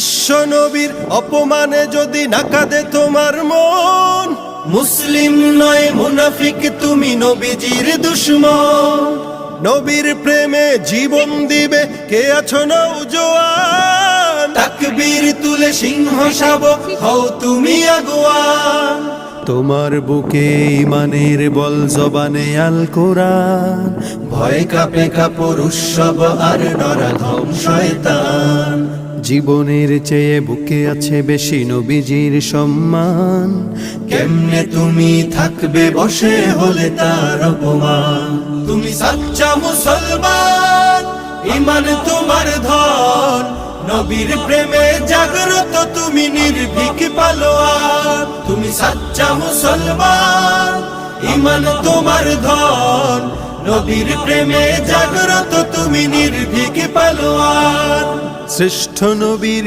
বিশ্ব নবীর অপমানে যদি না কাঁদে তোমার মন, মুসলিম নয় মুনাফিক তুমি নবীজির দুশমন। নবীর প্রেমে জীবন দিবে কে আছো নওজোয়ান, তাকবীর তুলে সিংহ শাবক হও তুমি আগুয়ান। তোমার বুকে ইমানের বল জবানে আল কোরআন, ভয় কাঁপে কাপড় উৎসব আর নরাধম শয়তান। জীবনের চেয়ে বুকে আছে বেশি নবীজির সম্মান, কেমনে তুমি থাকবে বসে হলে তার অপমান। তুমি সাচ্চা মুসলমান, ইমান তোমার ধন, নবীর প্রেমে জাগ্রত তুমি নির্ভীক পালোয়ান। তুমি সাচ্চা মুসলমান, ইমান তোমার ধন, নবীর প্রেমে জাগ্রত তুমি নির্ভীক পালোয়ান। শ্রেষ্ঠ নবীর